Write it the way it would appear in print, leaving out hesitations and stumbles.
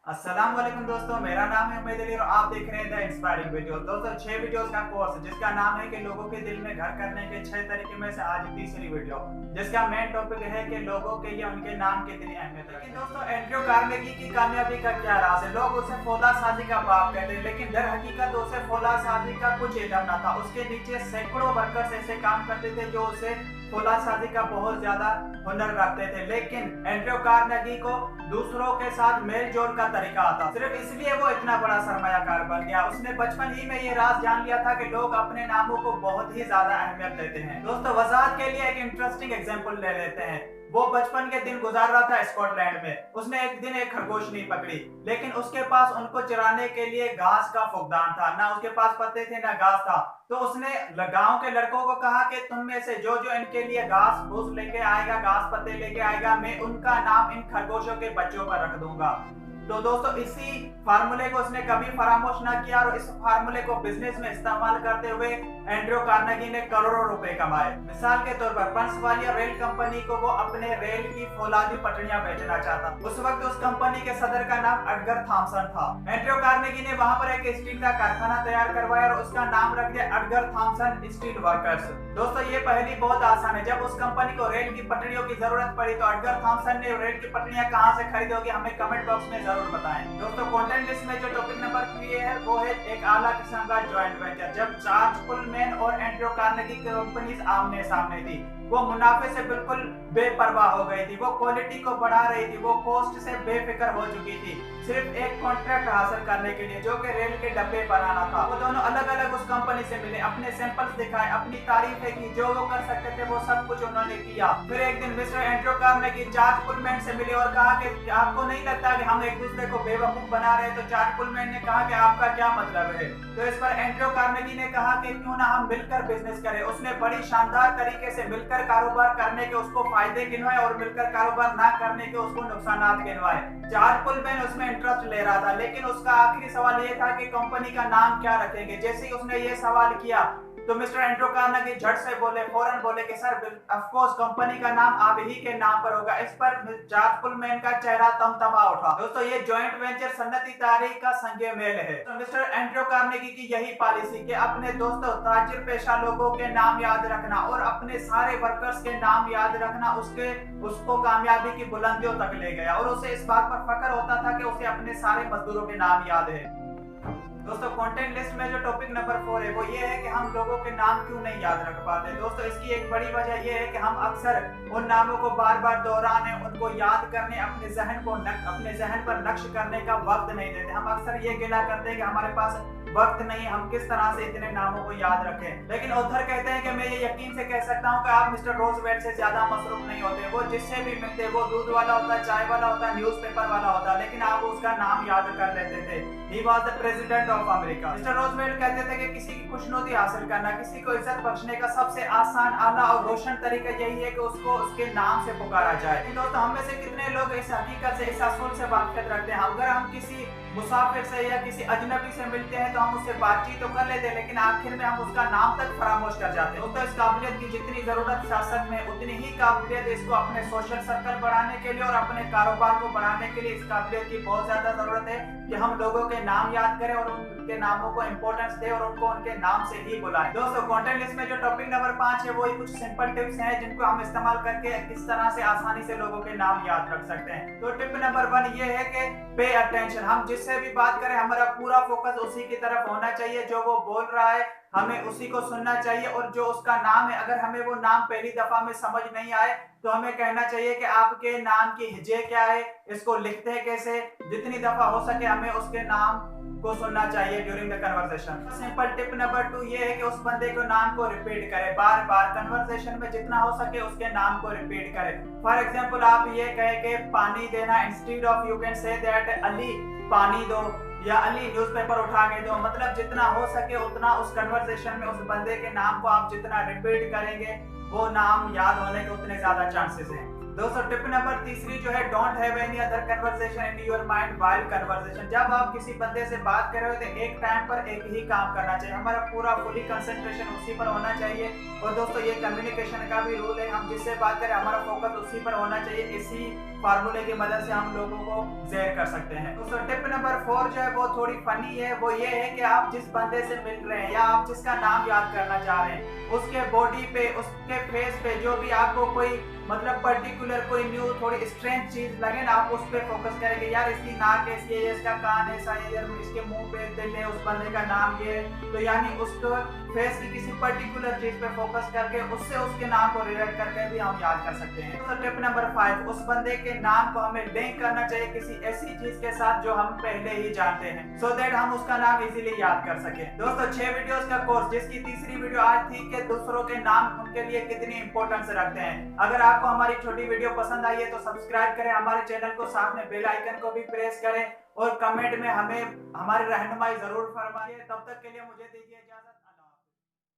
अस्सलाम वालेकुम दोस्तों, मेरा नाम है उमेद अली और आप देख रहे हैं द इंस्पायरिंग वीडियो। दोस्तों 6 वीडियोस का कोर्स जिसका नाम है कि लोगों के दिल में घर करने के 6 तरीके में से आज तीसरी वीडियो जिसका मेन टॉपिक है कि लोगों के लिए उनके नाम कितनी अहमियत है। लेकिन दोस्तों एंड्रयू कार्नेगी की कामयाबी का क्या राज है? लोग उसे फौलादसाजी का बाप कहते हैं, लेकिन दर हकीकत उसे फौलादसाजी का कुछ इल्म न था। उसके नीचे सैकड़ों वर्कर्स ऐसे काम करते थे जो उसे फौलादसाजी का बहुत ज्यादा हुनर रखते थे, लेकिन एंड्रयू कार्नेगी को दूसरों के साथ मेल जोल का तरीका आता। सिर्फ इसलिए वो इतना बड़ा सरमायाकार बन गया। उसने बचपन ही में ये राज जान लिया था कि लोग अपने नामों को बहुत ही ज्यादा अहमियत देते हैं। दोस्तों वजाहत के लिए एक इंटरेस्टिंग एग्जांपल ले लेते हैं। वो बचपन के दिन गुजार रहा था स्कॉटलैंड में। उसने एक दिन एक खरगोश नहीं पकड़ी, लेकिन उसके पास उनको चराने के लिए घास का फुकदान था। ना उसके पास पत्ते थे ना घास था। तो उसने गांव के लड़कों को कहा कि तुम में से जो जो इनके लिए घास फूस लेके आएगा, घास पत्ते लेके आएगा, मैं उनका नाम इन खरगोशों के बच्चों पर रख दूंगा। तो दोस्तों इसी फार्मूले को उसने कभी फरामोश ना किया और इस फार्मूले को बिजनेस में इस्तेमाल करते हुए एंड्रयू कार्नेगी ने करोड़ों रुपए कमाए। मिसाल के तौर पर पंसवालिया रेल कंपनी को वो अपने रेल की फौलादी पटरियां बेचना चाहता। उस वक्त उस कंपनी के सदर का नाम एडगर थॉमसन था। एंड्रयू कार्नेगी ने वहां पर एक स्टील का कारखाना तैयार करवाया और उसका नाम रख दिया एडगर थॉमसन स्टील वर्कर्स। दोस्तों ये पहली बहुत आसान है। जब उस कंपनी को रेल की पटरियों की जरूरत पड़ी तो एडगर थॉमसन ने रेल की पटरियां कहां से खरीदोगे हमें कमेंट बॉक्स में जरूर बताएं। दोस्तों कंटेंट लिस्ट में जो टॉपिक नंबर 3 है वो है एक आला किस्म का जॉइंट वेंचर। जब चार्ल्स पुलमैन और एंड्रयू कार्नेगी की कंपनीज आमने सामने थी, वो मुनाफे से बिल्कुल बेपरवाह हो गई थी। वो क्वालिटी को बढ़ा रही थी, वो कॉस्ट से बेफिक्र हो चुकी थी, सिर्फ एक कॉन्ट्रैक्ट हासिल करने के लिए जो कि रेल के डब्बे बनाना था। वो दोनों अलग अलग उस कंपनी से मिले, अपने सैंपल्स दिखाए, अपनी तारीफें की, जो वो कर सकते थे वो सब कुछ उन्होंने किया। फिर एक दिन mister Andrew Carnegie Charles Pullman से मिले और कहा कि आपको नहीं लगता कि हम एक दूसरे को बेवकूफ बना रहे हैं? तो चार्ल्स पुलमैन ने कहा कि आपका क्या मतलब है? तो इस पर एंड्रयू कार्नेगी ने कहा कि क्यों ना हम मिलकर बिजनेस करें। उसने बड़ी शानदार तरीके से मिलकर कारोबार करने के उसको फायदे गिनवाए और मिलकर कारोबार ना करने के उसको नुकसानात गिनवाए। चार्ल्स पुलमैन उसमें इंटरेस्ट ले रहा था, लेकिन उसका आखिरी सवाल ये था कि कंपनी का नाम क्या रखेंगे। जैसे ही उसने ये सवाल किया तो मिस्टर एंड्रयू कार्नेगी झट से फौरन बोले कि सर ऑफ कोर्स कंपनी का नाम आप ही के नाम पर होगा। इस पर चार्ल्स पुलमैन का चेहरा तमतमा उठा। दोस्तों ये जॉइंट वेंचर सन्नती तारीख का संग मेल है। तो मिस्टर एंड्रयू कार्नेगी की यही पॉलिसी कि अपने दोस्तों ताजिर पेशा लोगों के नाम याद रखना और अपने सारे वर्कर्स के नाम याद रखना उसको कामयाबी की बुलंदियों तक ले गया और उसे इस बात पर फख्र होता था कि उसे अपने सारे मजदूरों के नाम याद है। दोस्तों कंटेंट लिस्ट में जो टॉपिक नंबर 4 है वो ये है कि हम लोगों के नाम क्यों नहीं याद रख पाते। दोस्तों इसकी एक बड़ी वजह ये है कि हम अक्सर उन नामों को बार बार दोहराने, उनको याद करने, अपने जहन पर नक्श करने का वक्त नहीं देते। हम अक्सर ये गिला करते हैं कि हमारे पास वक्त नहीं, हम किस तरह से इतने नामों को याद रखें। लेकिन ऑथर कहते हैं कि मैं ये यकीन से कह सकता हूँ कि आप मिस्टर रोजवेल्ट से ज्यादा मसरूफ नहीं होते। वो जिससे भी मिलते, वो दूध वाला होता, चाय वाला होता, न्यूज़पेपर वाला होता, लेकिन आप उसका नाम याद कर लेते थे। He was the president of America। Mister Roosevelt कहते थे कि किसी की खुशनुदी हासिल करना, किसी को इज्जत बख्शने का सबसे आसान, आला और रोशन तरीका यही है कि उसको उसके नाम से पुकारा जाए। दोस्तों हम में से कितने लोग इस हकीकत से, इस असूल से वाकिफ रखते हैं? अगर हम किसी मुसाफिर से या किसी अजनबी से मिलते हैं तो हम उससे बातचीत तो कर लेते हैं, लेकिन आखिर में हम उसका नाम तक फरामोश कर जाते हैं। तो इस काबिलियत की जितनी जरूरत सियासत में, उतनी ही काबिलियत इसको अपने सोशल सर्कल बढ़ाने के लिए और अपने कारोबार को बढ़ाने के लिए इस काबिलियत की बहुत ज्यादा जरूरत है कि हम लोगों के नाम याद करें और उनके नामों को इंपॉर्टेंस दें और उनको उनके नाम से ही बुलाएं। दोस्तों कंटेंट लिस्ट में जो टॉपिक नंबर 5 है वो कुछ सिंपल टिप्स हैं जिनको हम इस्तेमाल करके किस तरह से आसानी से लोगों के नाम याद रख सकते हैं। तो टिप नंबर 1 ये है कि पे अटेंशन। हम जिससे भी बात करें हमारा पूरा फोकस उसी की तरफ होना चाहिए। जो वो बोल रहा है हमें उसी को सुनना चाहिए और जो उसका नाम है अगर हमें वो नाम पहली दफा में समझ नहीं आए तो हमें कहना चाहिए कि आपके नाम की हिजे क्या है, इसको लिखते हैं कैसे। जितनी दफा हो सके हमें उसके नाम को सुनना चाहिए during the conversation. Simple tip number 2 ये है कि उस बंदे को नाम को रिपीट करें बार बार। कन्वर्सेशन में जितना हो सके उसके नाम को रिपीट करें। फॉर एग्जांपल आप ये कहें कि पानी देना, instead of you can say that Ali पानी दो या अली न्यूज़पेपर उठा के दो। मतलब जितना हो सके उतना उस कन्वर्सेशन में उस बंदे के नाम को आप जितना रिपीट करेंगे वो नाम याद होने के उतने ज्यादा चांसेस हैं। दोस्तों टिप नंबर तीसरी जो है, don't have any other conversation in your mind while conversation. जब आप किसी बंदे से बात कर रहे हो तो एक टाइम पर एक ही काम करना चाहिए, हमारा पूरा फुली कंसंट्रेशन उसी पर होना चाहिए। और दोस्तों ये कम्युनिकेशन का भी रूल है, हम जिससे बात करें हमारा फोकस उसी पर होना चाहिए। इसी फार्मूले की मदद से हम लोगों को ज़ेर कर सकते हैं। दोस्तों टिप नंबर 4 जो है वो थोड़ी फनी है, वो ये है कि आप जिस बंदे से मिल रहे हैं या आप जिसका नाम याद करना चाह रहे हैं, उसके बॉडी पे, उसके फेस पे जो भी आपको कोई मतलब पर्टिकुलर कोई न्यू थोड़ी स्ट्रेंज चीज लगे ना, आप उस पर फोकस करेंगे। यार इसकी नाक ऐसी है, इसका कान ऐसा है, यार इसके मुंह पे दिल है, उस बंदे का नाम ये है, तो यानी उसको फेस की किसी पर्टिकुलर चीज पे फोकस करके उससे उसके नाम को रिलेट करके भी हम याद कर सकते हैं। तो टिप नंबर 5, उस बंदे के नाम को हमें लिंक करना चाहिए किसी ऐसी चीज के साथ जो हम पहले ही जानते हैं, सो दैट हम उसका नाम इजीली याद कर सके। दोस्तों 6 वीडियोस का कोर्स, जिसकी तीसरी वीडियो आज थी कि दूसरों के नाम उनके लिए कितनी इंपॉर्टेंस रखते हैं। अगर आपको हमारी छोटी वीडियो पसंद आई है तो सब्सक्राइब करें हमारे चैनल को, साथ में बेल आइकन को भी प्रेस करें और कमेंट में हमें हमारी रहनुमाई जरूर फरमाइए। तब तक के लिए मुझे दीजिए इजाजत।